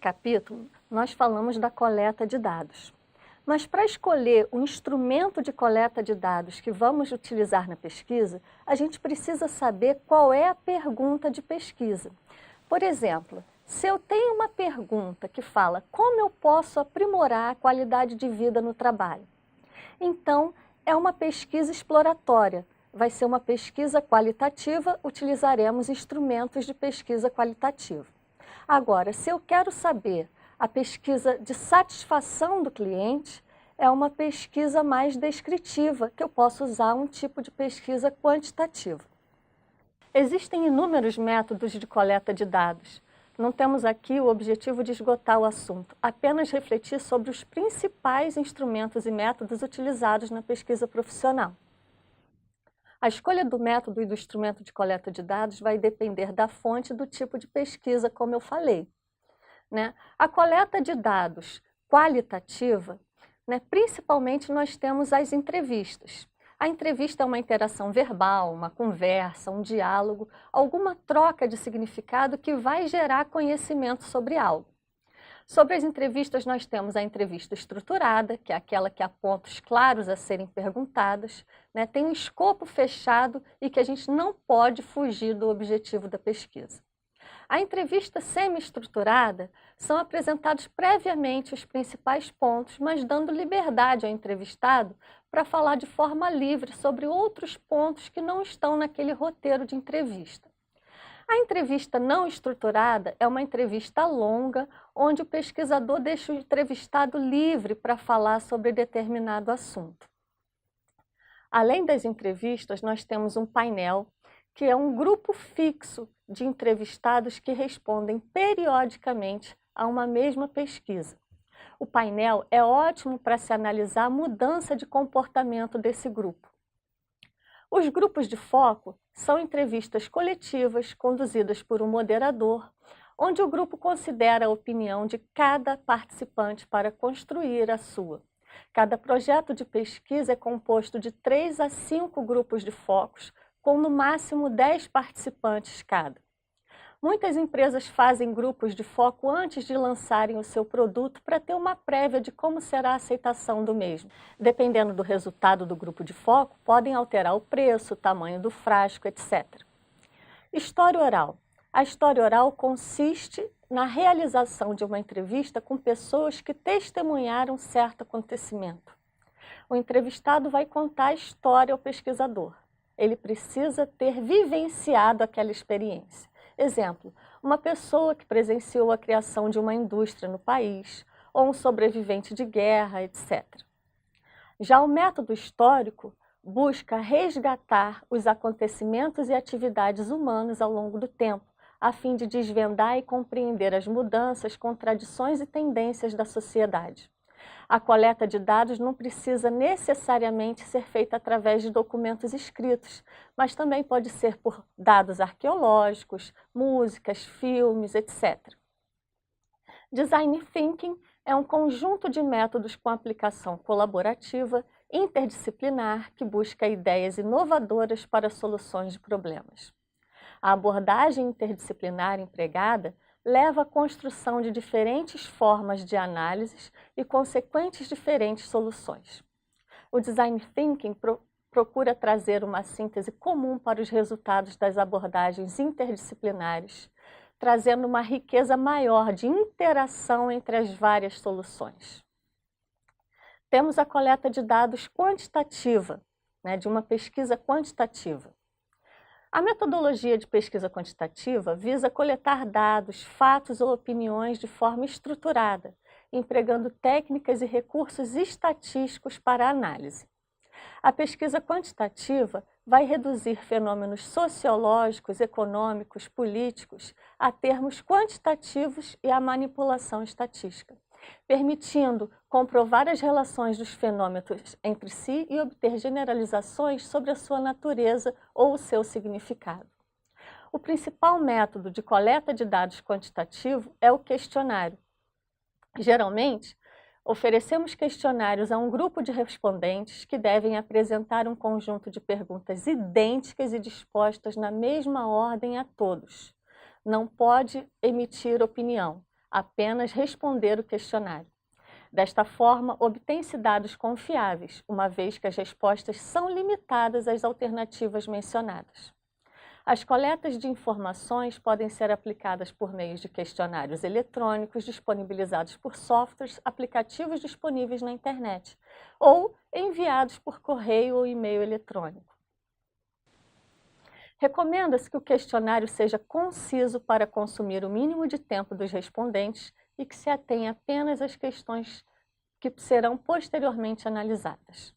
capítulo, nós falamos da coleta de dados. Mas para escolher o instrumento de coleta de dados que vamos utilizar na pesquisa, a gente precisa saber qual é a pergunta de pesquisa. Por exemplo, se eu tenho uma pergunta que fala como eu posso aprimorar a qualidade de vida no trabalho, então é uma pesquisa exploratória. Vai ser uma pesquisa qualitativa, utilizaremos instrumentos de pesquisa qualitativa. Agora, se eu quero saber a pesquisa de satisfação do cliente, é uma pesquisa mais descritiva, que eu posso usar um tipo de pesquisa quantitativa. Existem inúmeros métodos de coleta de dados. Não temos aqui o objetivo de esgotar o assunto, apenas refletir sobre os principais instrumentos e métodos utilizados na pesquisa profissional. A escolha do método e do instrumento de coleta de dados vai depender da fonte e do tipo de pesquisa, como eu falei. A coleta de dados qualitativa, principalmente nós temos as entrevistas. A entrevista é uma interação verbal, uma conversa, um diálogo, alguma troca de significado que vai gerar conhecimento sobre algo. Sobre as entrevistas, nós temos a entrevista estruturada, que é aquela que há pontos claros a serem perguntados, tem um escopo fechado e que a gente não pode fugir do objetivo da pesquisa. A entrevista semi-estruturada são apresentados previamente os principais pontos, mas dando liberdade ao entrevistado para falar de forma livre sobre outros pontos que não estão naquele roteiro de entrevista. A entrevista não estruturada é uma entrevista longa, onde o pesquisador deixa o entrevistado livre para falar sobre determinado assunto. Além das entrevistas, nós temos um painel, que é um grupo fixo de entrevistados que respondem periodicamente a uma mesma pesquisa. O painel é ótimo para se analisar a mudança de comportamento desse grupo. Os grupos de foco são entrevistas coletivas conduzidas por um moderador, onde o grupo considera a opinião de cada participante para construir a sua. Cada projeto de pesquisa é composto de 3 a 5 grupos de focos, com no máximo 10 participantes cada. Muitas empresas fazem grupos de foco antes de lançarem o seu produto para ter uma prévia de como será a aceitação do mesmo. Dependendo do resultado do grupo de foco, podem alterar o preço, o tamanho do frasco, etc. História oral. A história oral consiste na realização de uma entrevista com pessoas que testemunharam certo acontecimento. O entrevistado vai contar a história ao pesquisador. Ele precisa ter vivenciado aquela experiência. Exemplo, uma pessoa que presenciou a criação de uma indústria no país, ou um sobrevivente de guerra, etc. Já o método histórico busca resgatar os acontecimentos e atividades humanas ao longo do tempo, a fim de desvendar e compreender as mudanças, contradições e tendências da sociedade. A coleta de dados não precisa necessariamente ser feita através de documentos escritos, mas também pode ser por dados arqueológicos, músicas, filmes, etc. Design Thinking é um conjunto de métodos com aplicação colaborativa, interdisciplinar, que busca ideias inovadoras para soluções de problemas. A abordagem interdisciplinar empregada leva à construção de diferentes formas de análises e consequentes diferentes soluções. O Design Thinking procura trazer uma síntese comum para os resultados das abordagens interdisciplinares, trazendo uma riqueza maior de interação entre as várias soluções. Temos a coleta de dados quantitativa, de uma pesquisa quantitativa. A metodologia de pesquisa quantitativa visa coletar dados, fatos ou opiniões de forma estruturada, empregando técnicas e recursos estatísticos para a análise. A pesquisa quantitativa vai reduzir fenômenos sociológicos, econômicos, políticos a termos quantitativos e a manipulação estatística, permitindo comprovar as relações dos fenômenos entre si e obter generalizações sobre a sua natureza ou o seu significado. O principal método de coleta de dados quantitativo é o questionário. Geralmente, oferecemos questionários a um grupo de respondentes que devem apresentar um conjunto de perguntas idênticas e dispostas na mesma ordem a todos. Não pode emitir opinião. apenas responder o questionário. Desta forma, obtém-se dados confiáveis, uma vez que as respostas são limitadas às alternativas mencionadas. As coletas de informações podem ser aplicadas por meio de questionários eletrônicos disponibilizados por softwares, aplicativos disponíveis na internet, ou enviados por correio ou e-mail eletrônico. Recomenda-se que o questionário seja conciso para consumir o mínimo de tempo dos respondentes e que se atenha apenas às questões que serão posteriormente analisadas.